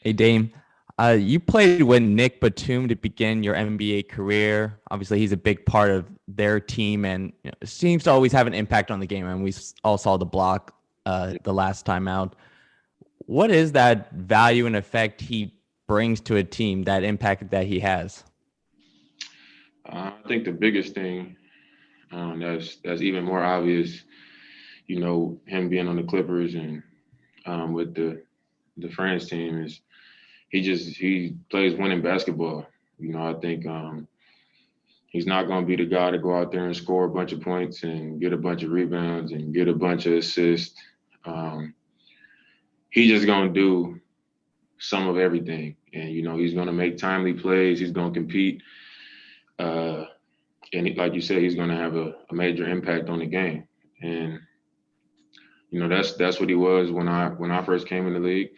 Hey Dame, you played with Nick Batum to begin your NBA career. Obviously, he's a big part of their team and seems to always have an impact on the game. And we all saw the block the last time out. What is that value and effect he brings to a team? That impact that he has? I think the biggest thing that's even more obvious, him being on the Clippers and with the France team is he plays winning basketball. I think he's not going to be the guy to go out there and score a bunch of points and get a bunch of rebounds and get a bunch of assists. Um, he's just going to do some of everything, and he's going to make timely plays. He's going to compete. Uh, and like you said, he's going to have a major impact on the game. And that's what he was when I first came in the league.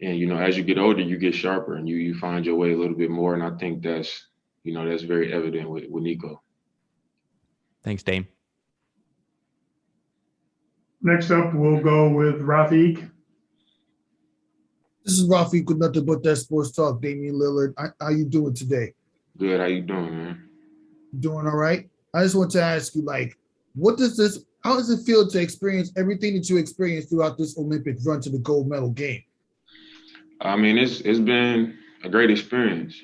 And as you get older, you get sharper and you find your way a little bit more. And I think that's very evident with Nico. Thanks, Dame. Next up, we'll go with Rafiq. This is Rafi with nothing but that sports talk. Damian Lillard, how you doing today? Good. How you doing, man? Doing all right. I just want to ask you, like, how does it feel to experience everything that you experienced throughout this Olympic run to the gold medal game? I mean, it's been a great experience.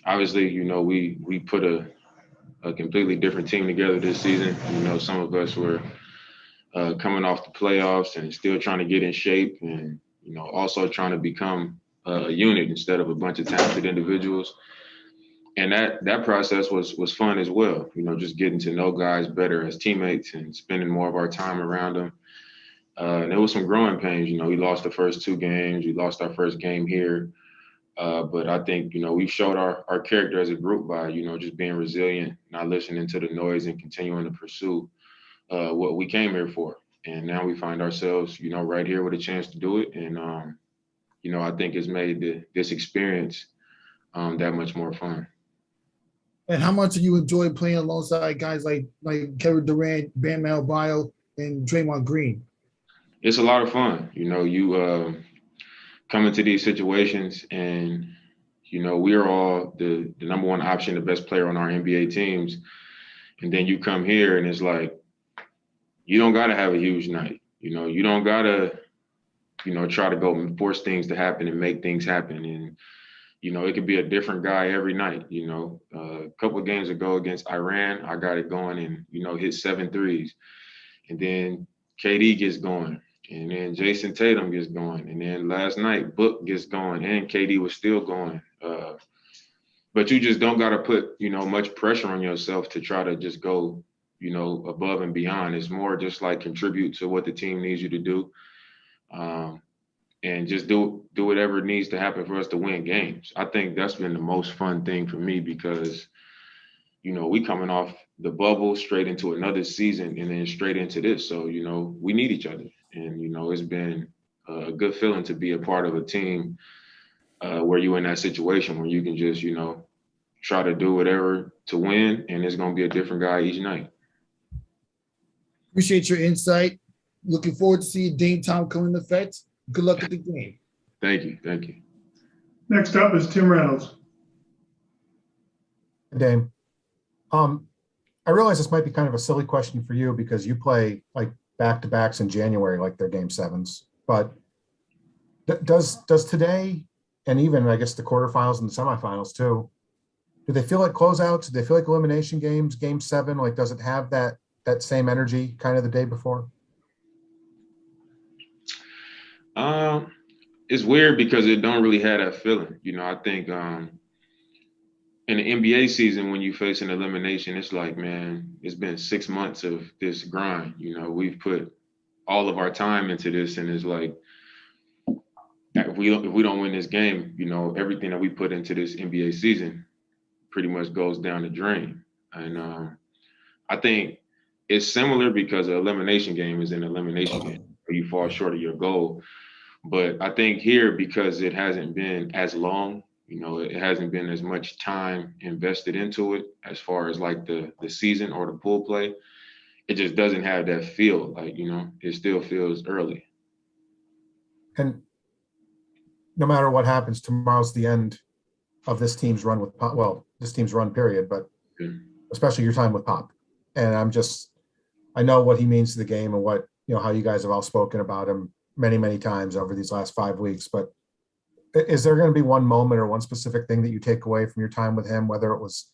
Obviously, we put a completely different team together this season. Some of us were coming off the playoffs and still trying to get in shape, and also trying to become a unit instead of a bunch of talented individuals. And that process was fun as well. Just getting to know guys better as teammates and spending more of our time around them. And there was some growing pains. We lost the first two games. We lost our first game here. But I think, we showed our character as a group by, just being resilient, not listening to the noise and continuing to pursue what we came here for. And now we find ourselves, right here with a chance to do it. And, I think it's made this experience that much more fun. And how much do you enjoy playing alongside guys like Kevin Durant, Bam Adebayo, and Draymond Green? It's a lot of fun. You come into these situations and, we are all the number one option, the best player on our NBA teams. And then you come here and it's like, you don't got to have a huge night. You don't got to, try to go and force things to happen and make things happen. And, it could be a different guy every night. A couple of games ago against Iran, I got it going and, hit 7 threes. And then KD gets going. And then Jason Tatum gets going. And then last night, Book gets going. And KD was still going. But you just don't got to put, much pressure on yourself to try to just go, above and beyond. It's more just like contribute to what the team needs you to do. And just do whatever needs to happen for us to win games. I think that's been the most fun thing for me because, we coming off the bubble straight into another season and then straight into this. So, we need each other. And, it's been a good feeling to be a part of a team where you're in that situation where you can just, try to do whatever to win. And it's going to be a different guy each night. Appreciate your insight. Looking forward to seeing Dame Time come into effect. Good luck at the game. Thank you. Thank you. Next up is Tim Reynolds. Dame. I realize this might be kind of a silly question for you because you play like back-to-backs in January, like they're game sevens. But does today, and even I guess the quarterfinals and the semifinals too, do they feel like closeouts? Do they feel like elimination games, game 7? Like, does it have that same energy kind of the day before? It's weird because it don't really have that feeling. I think in the NBA season, when you face an elimination, it's like, man, it's been 6 months of this grind. We've put all of our time into this, and it's like, if we don't win this game, everything that we put into this NBA season pretty much goes down the drain. And I think it's similar because an elimination game is an elimination game. You fall short of your goal. But I think here, because it hasn't been as long, it hasn't been as much time invested into it as far as like the season or the pool play. It just doesn't have that feel. Like, it still feels early. And no matter what happens, tomorrow's the end of this team's run with Pop. Well, this team's run period, but especially your time with Pop. And I know what he means to the game and what, how you guys have all spoken about him many, many times over these last 5 weeks. But is there going to be one moment or one specific thing that you take away from your time with him, whether it was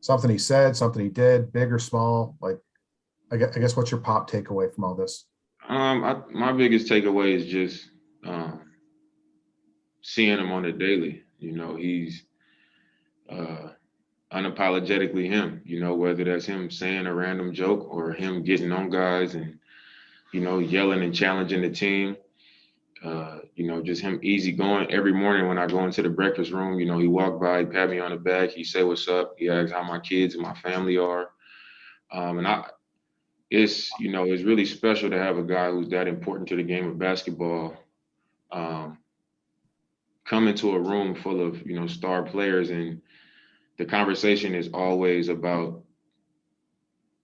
something he said, something he did, big or small? Like, I guess what's your Pop takeaway from all this? My biggest takeaway is just seeing him on the daily. He's unapologetically him, whether that's him saying a random joke or him getting on guys and, yelling and challenging the team. Just him easy going. Every morning when I go into the breakfast room, he walk by, he pat me on the back, he say what's up, he asks how my kids and my family are. It's really special to have a guy who's that important to the game of basketball come into a room full of, star players, and the conversation is always about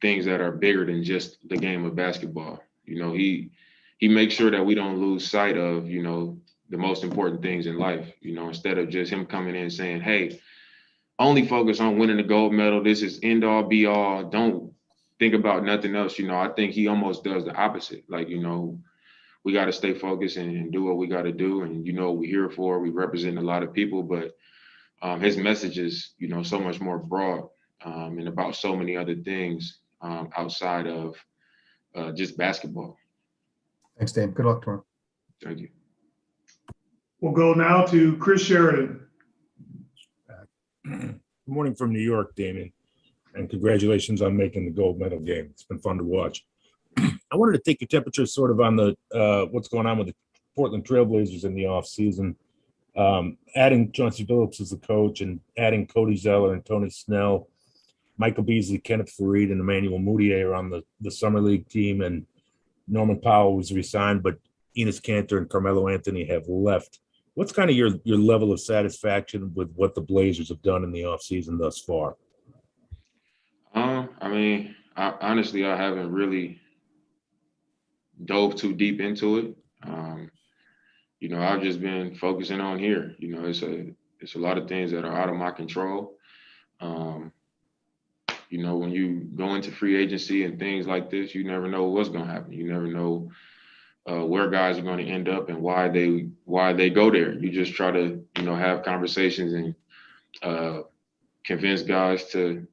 things that are bigger than just the game of basketball. He makes sure that we don't lose sight of, the most important things in life, instead of just him coming in saying, hey, only focus on winning the gold medal. This is end all be all. Don't think about nothing else. I think he almost does the opposite. Like, we got to stay focused and do what we got to do. And, what we're here for. We represent a lot of people, but his message is, so much more broad and about so many other things outside of just basketball. Thanks, Dame. Good luck tomorrow. Thank you. We'll go now to Chris Sheridan. Good morning from New York, Damian, and congratulations on making the gold medal game. It's been fun to watch. I wanted to take your temperature sort of on the what's going on with the Portland Trailblazers in the offseason. Adding Chauncey Billups as the coach and adding Cody Zeller and Tony Snell, Michael Beasley, Kenneth Faried, and Emmanuel Mudiay are on the Summer League team, and Norman Powell was re-signed, but Enes Kanter and Carmelo Anthony have left. What's kind of your level of satisfaction with what the Blazers have done in the offseason thus far? Honestly, I haven't really dove too deep into it. I've just been focusing on here. It's a lot of things that are out of my control. When you go into free agency and things like this, you never know what's going to happen. You never know where guys are going to end up and why they go there. You just try to, have conversations and convince guys to,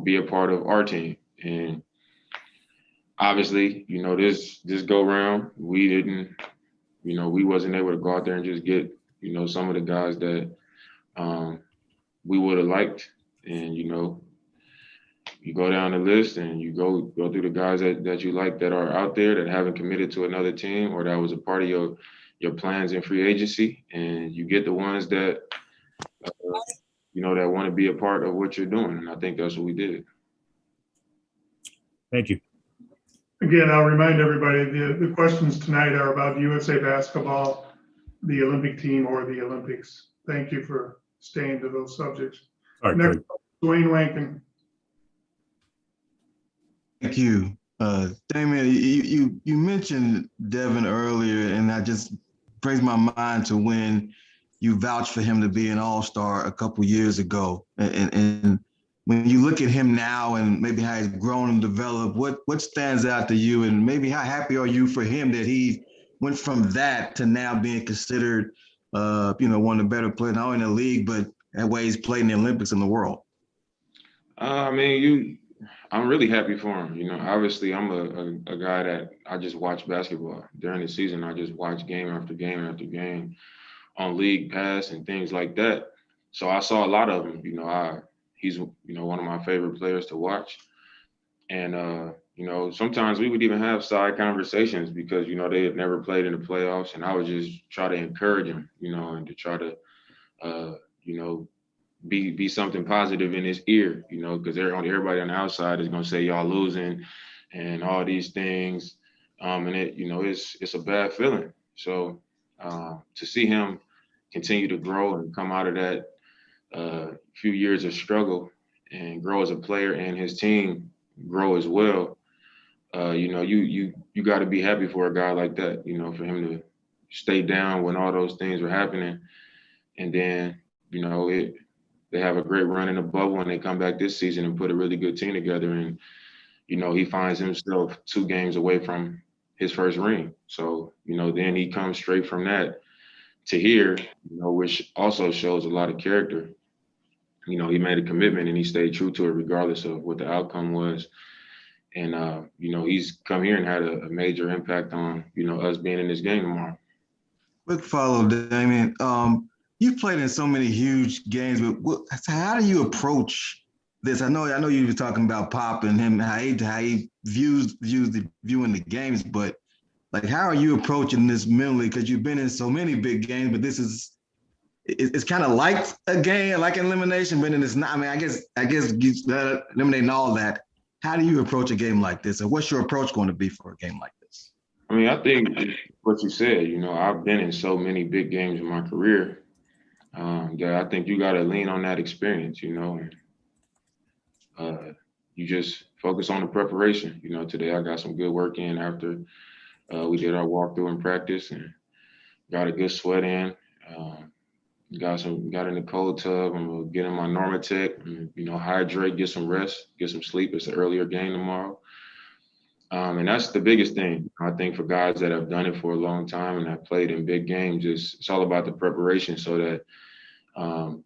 be a part of our team. And obviously, this go round, we didn't, we wasn't able to go out there and just get, some of the guys that we would have liked. And, you go down the list and you go through the guys that you like that are out there that haven't committed to another team or that was a part of your plans in free agency, and you get the ones that that want to be a part of what you're doing. And I think that's what we did. Thank you. Again, I'll remind everybody the questions tonight are about USA basketball, the Olympic team, or the Olympics. Thank you for staying to those subjects. All right, Next, Dwayne Wankin. Thank you. Damian, you mentioned Devin earlier, and I just brings my mind to when you vouched for him to be an all-star a couple years ago. And when you look at him now and maybe how he's grown and developed, what stands out to you, and maybe how happy are you for him that he went from that to now being considered, one of the better players, not only in the league, but that way he's played in the Olympics in the world? I'm really happy for him. Obviously I'm a guy that I just watch basketball. During the season, I just watch game after game after game on League Pass and things like that. So I saw a lot of him. He's, one of my favorite players to watch. And, sometimes we would even have side conversations because, they had never played in the playoffs. And I would just try to encourage him, and to try to, be something positive in his ear, because everybody on the outside is going to say y'all losing and all these things. And it's a bad feeling. So to see him continue to grow and come out of that few years of struggle and grow as a player and his team grow as well, you got to be happy for a guy like that, for him stay down when all those things were happening. And then, you know, they have a great run in the bubble and they come back this season and put a really good team together. And, you know, he finds himself 2 games away from his first ring. So, you know, then he comes straight from that to here, you know, which also shows a lot of character. You know, he made a commitment and he stayed true to it regardless of what the outcome was. And, you know, he's come here and had a major impact on, you know, us being in this game tomorrow. Quick follow, Damian. You've played in so many huge games, but how do you approach this? I know you were talking about Pop and him, how he views viewing the games, but like, how are you approaching this mentally? Because you've been in so many big games, but it's kind of like a game, like an elimination, but then it's not. I mean, I guess eliminating all that. How do you approach a game like this, and what's your approach going to be for a game like this? I mean, I think what you said, you know, I've been in so many big games in my career that I think you got to lean on that experience, you know, and you just focus on the preparation. You know, today I got some good work in after we did our walkthrough in practice and got a good sweat in. Got in the cold tub. I'm gonna get in my Normatec and, you know, hydrate, get some rest, get some sleep. It's an earlier game tomorrow. And that's the biggest thing, I think, for guys that have done it for a long time and have played in big games. It's all about the preparation so that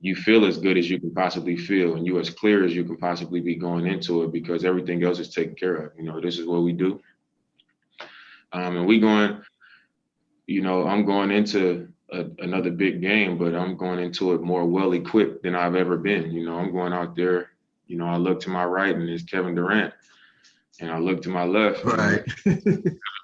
you feel as good as you can possibly feel and you as clear as you can possibly be going into it, because everything else is taken care of. You know, this is what we do. And we going, you know, I'm going into another big game, but I'm going into it more well-equipped than I've ever been. You know, I'm going out there, you know, I look to my right and it's Kevin Durant. And I look to my left, right,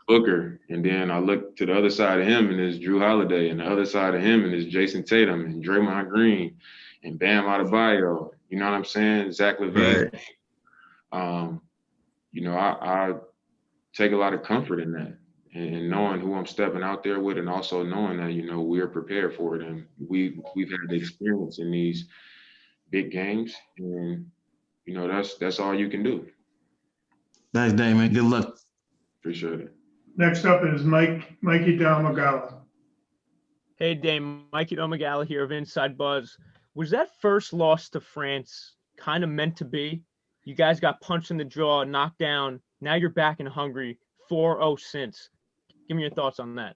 Booker, and then I look to the other side of him and it's Drew Holiday, and the other side of him and it's Jason Tatum and Draymond Green and Bam Adebayo. You know what I'm saying? Zach LaVine. Right. You know, I take a lot of comfort in that and knowing who I'm stepping out there with, and also knowing that, you know, we're prepared for it and we've had the experience in these big games, and you know that's all you can do. Thanks, Damon. Good luck. Appreciate it. Next up is Mikey Damagala. Hey, Dame. Mikey Damagala here of Inside Buzz. Was that first loss to France kind of meant to be? You guys got punched in the jaw, knocked down. Now you're back in Hungary, 4-0 since. Give me your thoughts on that.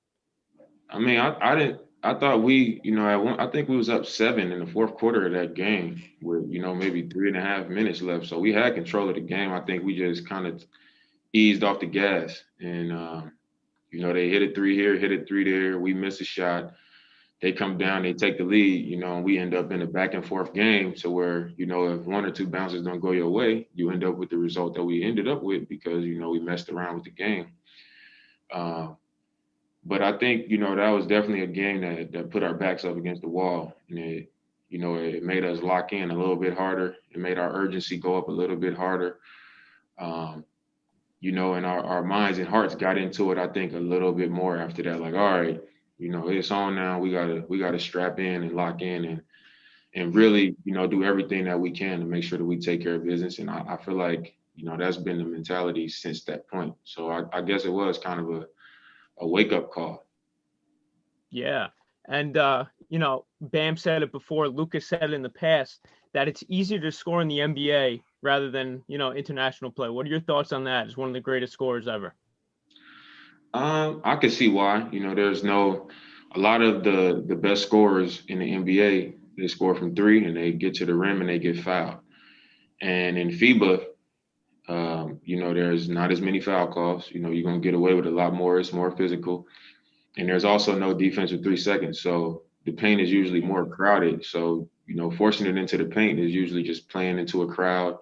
I mean, I thought we, you know, I think we was up 7 in the fourth quarter of that game with, you know, maybe 3.5 minutes left. So we had control of the game. I think we just kind of eased off the gas. And, you know, they hit a 3 here, hit a 3 there. We miss a shot. They come down, they take the lead, you know, and we end up in a back and forth game to where, you know, if 1 or 2 bounces don't go your way, you end up with the result that we ended up with because, you know, we messed around with the game. But I think, you know, that was definitely a game that put our backs up against the wall. And it, you know, it made us lock in a little bit harder. It made our urgency go up a little bit harder. You know, and our minds and hearts got into it, I think, a little bit more after that. Like, all right, you know, it's on now. We gotta strap in and lock in and really, you know, do everything that we can to make sure that we take care of business. And I feel like, you know, that's been the mentality since that point. So I guess it was kind of a wake-up call. Yeah. And, you know, Bam said it before, Lucas said it in the past, that it's easier to score in the NBA rather than, you know, international play. What are your thoughts on that as one of the greatest scorers ever? I can see why. You know, a lot of the best scorers in the NBA, they score from 3 and they get to the rim and they get fouled. And in FIBA, you know, there's not as many foul calls. You know, you're going to get away with a lot more. It's more physical. And there's also no defense with 3 seconds. So the paint is usually more crowded. So, you know, forcing it into the paint is usually just playing into a crowd.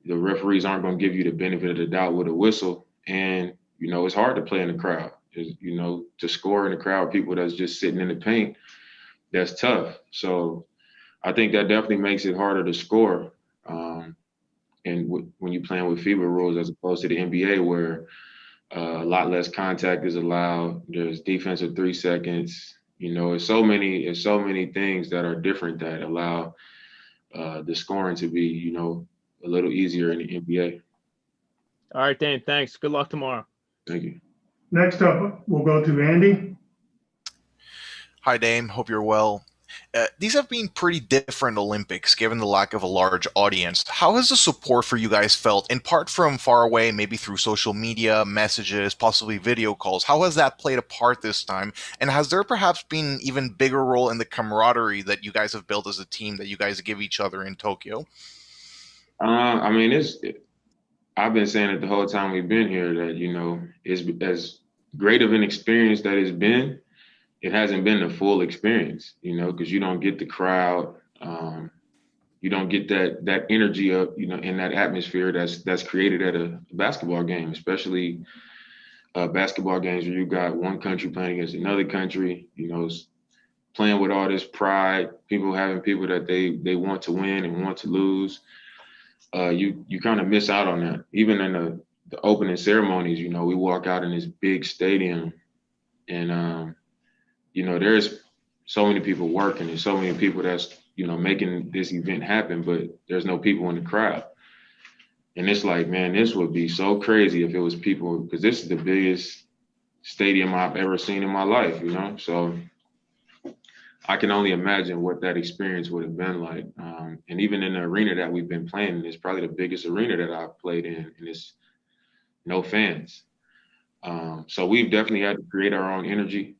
The referees aren't going to give you the benefit of the doubt with a whistle. And, you know, it's hard to play in the crowd. You know, to score in the crowd, people that's just sitting in the paint, that's tough. So I think that definitely makes it harder to score. And when you're playing with FIBA rules as opposed to the NBA where a lot less contact is allowed, there's defense of 3 seconds. You know, it's so many things that are different that allow the scoring to be, you know, a little easier in the NBA. All right, Dane, thanks. Good luck tomorrow. Thank you. Next up, we'll go to Andy. Hi, Dame. Hope you're well. These have been pretty different Olympics, given the lack of a large audience. How has the support for you guys felt, in part from far away, maybe through social media, messages, possibly video calls? How has that played a part this time? And has there perhaps been an even bigger role in the camaraderie that you guys have built as a team that you guys give each other in Tokyo? I mean, I've been saying it the whole time we've been here that, it's as great of an experience that it's been. It hasn't been the full experience, because you don't get the crowd. You don't get that energy up, in that atmosphere that's created at a basketball game, especially basketball games where you got one country playing against another country, playing with all this pride, having people that they want to win and want to lose. You kind of miss out on that. Even in the opening ceremonies, we walk out in this big stadium and, there's so many people working and so many people that's, making this event happen, but there's no people in the crowd. And it's like, man, this would be so crazy if it was people, because this is the biggest stadium I've ever seen in my life, So I can only imagine what that experience would have been like. And even in the arena that we've been playing in, it's probably the biggest arena that I've played in, and it's no fans. So we've definitely had to create our own energy,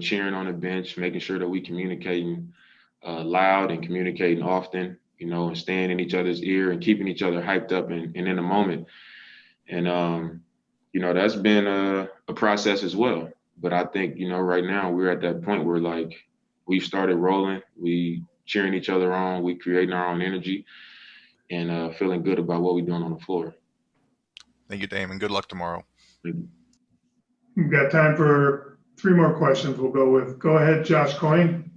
cheering on the bench, making sure that we communicating loud and communicating often, and staying in each other's ear and keeping each other hyped up and in the moment. And, that's been a process as well. But I think, right now we're at that point where like we've started rolling, we cheering each other on, we creating our own energy and feeling good about what we're doing on the floor. Thank you, Dame, and good luck tomorrow. We've got time for 3 more questions. Go ahead, Josh Coyne.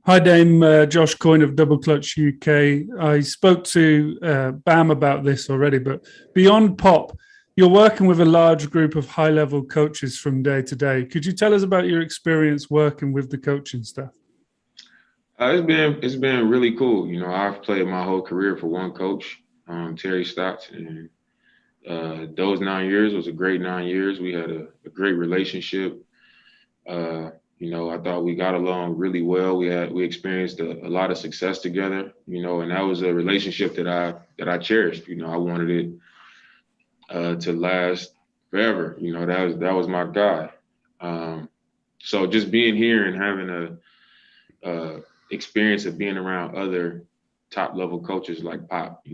Hi, Dame. Josh Coyne of Double Clutch UK. I spoke to Bam about this already, but beyond Pop, you're working with a large group of high-level coaches from day to day. Could you tell us about your experience working with the coaching staff? It's been really cool. I've played my whole career for one coach, Terry Stotts, and those 9 years was a great 9 years. We had a great relationship. I thought we got along really well. We experienced a lot of success together, and that was a relationship that I cherished. I wanted it to last forever. That was my guy. So just being here and having a experience of being around other top level coaches like Pop,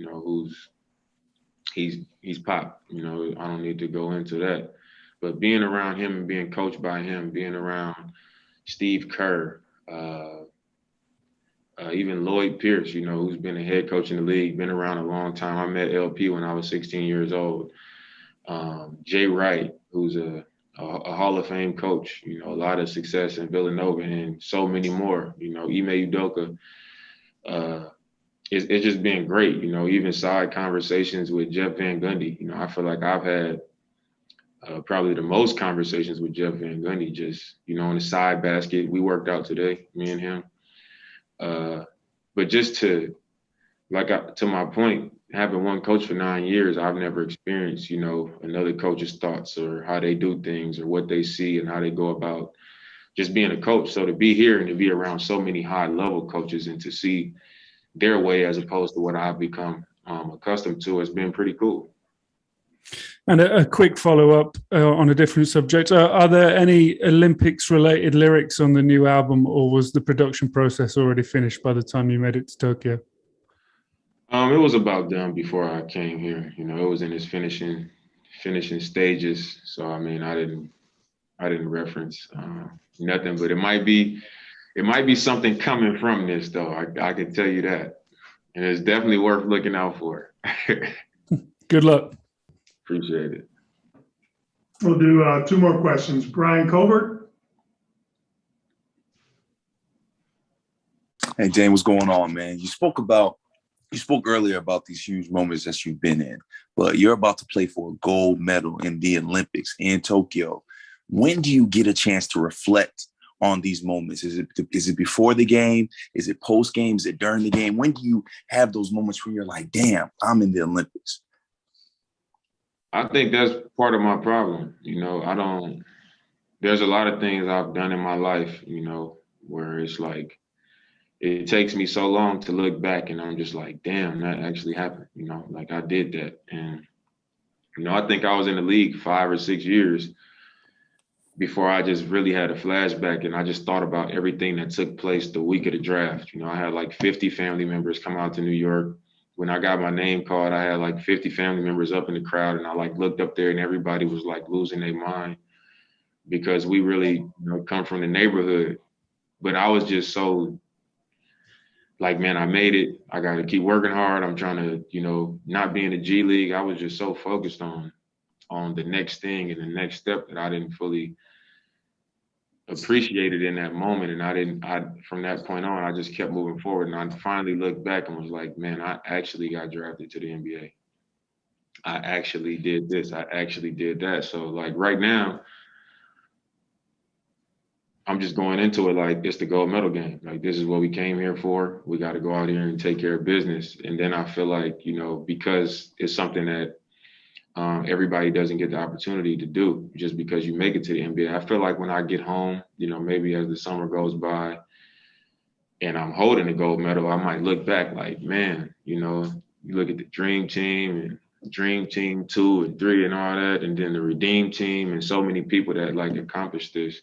he's Pop. I don't need to go into that, but being around him and being coached by him, being around Steve Kerr, even Lloyd Pierce, who's been a head coach in the league, been around a long time. I met LP when I was 16 years old. Jay Wright, who's a Hall of Fame coach, a lot of success in Villanova and so many more, Ime Udoka. It's just been great, even side conversations with Jeff Van Gundy. I feel like I've had probably the most conversations with Jeff Van Gundy, just, in the side basket. We worked out today, me and him. But just to my point, having one coach for 9 years, I've never experienced, another coach's thoughts or how they do things or what they see and how they go about just being a coach. So to be here and to be around so many high level coaches and to see their way as opposed to what I've become accustomed to has been pretty cool. And a quick follow-up on a different subject. Are there any Olympics-related lyrics on the new album, or was the production process already finished by the time you made it to Tokyo? It was about done before I came here. It was in its finishing stages. So I mean, I didn't reference nothing, but it might be something coming from this, though. I can tell you that, and it's definitely worth looking out for. Good luck. Appreciate it. We'll do 2 more questions. Brian Colbert. Hey, Dane, what's going on, man? You spoke earlier about these huge moments that you've been in, but you're about to play for a gold medal in the Olympics in Tokyo. When do you get a chance to reflect on these moments? Is it before the game? Is it post game? Is it during the game? When do you have those moments where you're like, damn, I'm in the Olympics? I think that's part of my problem. there's a lot of things I've done in my life, where it's like it takes me so long to look back and I'm just like, damn, that actually happened, like I did that. And, I think I was in the league 5 or 6 years before I just really had a flashback, and I just thought about everything that took place the week of the draft. I had like 50 family members come out to New York. When I got my name called, I had like 50 family members up in the crowd, and I like looked up there and everybody was like losing their mind because we really, come from the neighborhood. But I was just so like, man, I made it. I got to keep working hard. I'm trying to, not be in the G League. I was just so focused on the next thing and the next step that I didn't fully appreciate it in that moment. And from that point on, I just kept moving forward. And I finally looked back and was like, man, I actually got drafted to the NBA. I actually did this. I actually did that. So like right now, I'm just going into it like it's the gold medal game. Like this is what we came here for. We got to go out here and take care of business. And then I feel like, because it's something that everybody doesn't get the opportunity to do just because you make it to the NBA. I feel like when I get home, maybe as the summer goes by and I'm holding the gold medal, I might look back like, man, you look at the Dream Team and Dream Team 2 and 3 and all that, and then the Redeem Team and so many people that like accomplished this.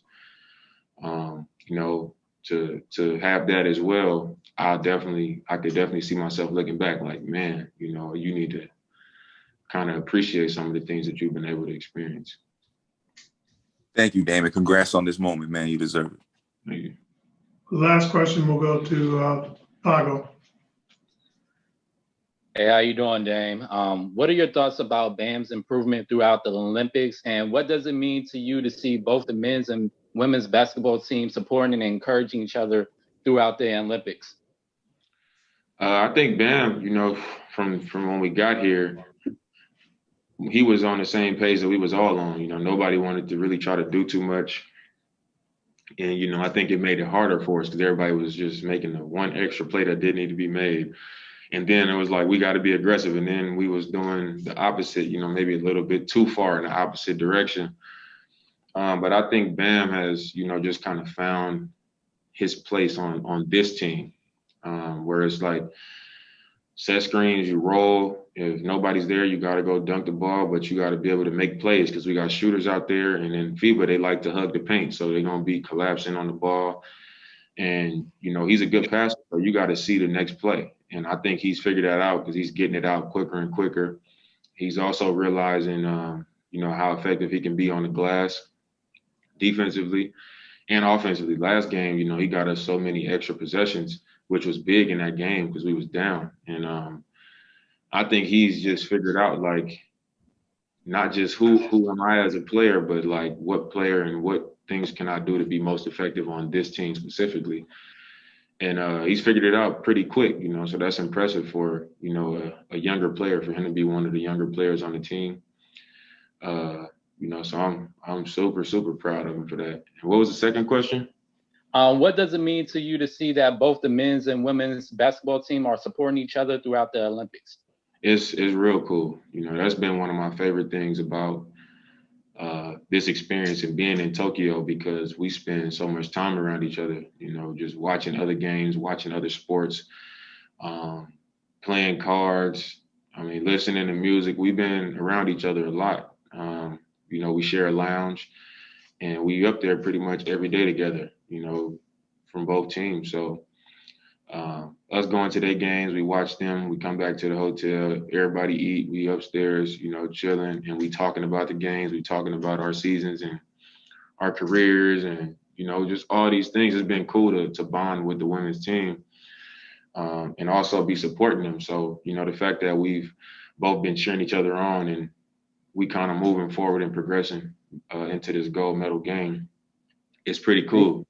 To have that as well, I could definitely see myself looking back like, man, you need to kind of appreciate some of the things that you've been able to experience. Thank you, Damon. Congrats on this moment, man. You deserve it. Thank you. Last question will go to Pago. Hey, how you doing, Dame? What are your thoughts about Bam's improvement throughout the Olympics, and what does it mean to you to see both the men's and women's basketball teams supporting and encouraging each other throughout the Olympics? I think Bam, from when we got here, he was on the same page that we was all on. Nobody wanted to really try to do too much. And, I think it made it harder for us because everybody was just making the one extra play that didn't need to be made. And then it was like, we got to be aggressive. And then we was doing the opposite, maybe a little bit too far in the opposite direction. But I think Bam has, just kind of found his place on this team, where it's like set screens, you roll. If nobody's there, you got to go dunk the ball, but you got to be able to make plays because we got shooters out there. And in FIBA, they like to hug the paint. So they're going to be collapsing on the ball. And, he's a good passer, so you got to see the next play. And I think he's figured that out because he's getting it out quicker and quicker. He's also realizing, how effective he can be on the glass defensively and offensively. Last game, he got us so many extra possessions, which was big in that game because we was down. And I think he's just figured out, like, not just who am I as a player, but like what player and what things can I do to be most effective on this team specifically. And he's figured it out pretty quick, so that's impressive for, a younger player, for him to be one of the younger players on the team. So I'm super, super proud of him for that. And what was the second question? What does it mean to you to see that both the men's and women's basketball team are supporting each other throughout the Olympics? It's real cool. That's been one of my favorite things about this experience and being in Tokyo, because we spend so much time around each other, just watching other games, watching other sports, playing cards, listening to music. We've been around each other a lot. We share a lounge and we up there pretty much every day together, from both teams. So us going to their games, we watch them, we come back to the hotel, everybody eat, we upstairs, chilling, and we talking about the games, we talking about our seasons and our careers and, just all these things. It's been cool to bond with the women's team and also be supporting them. So, the fact that we've both been cheering each other on and we kind of moving forward and progressing into this gold medal game, it's pretty cool.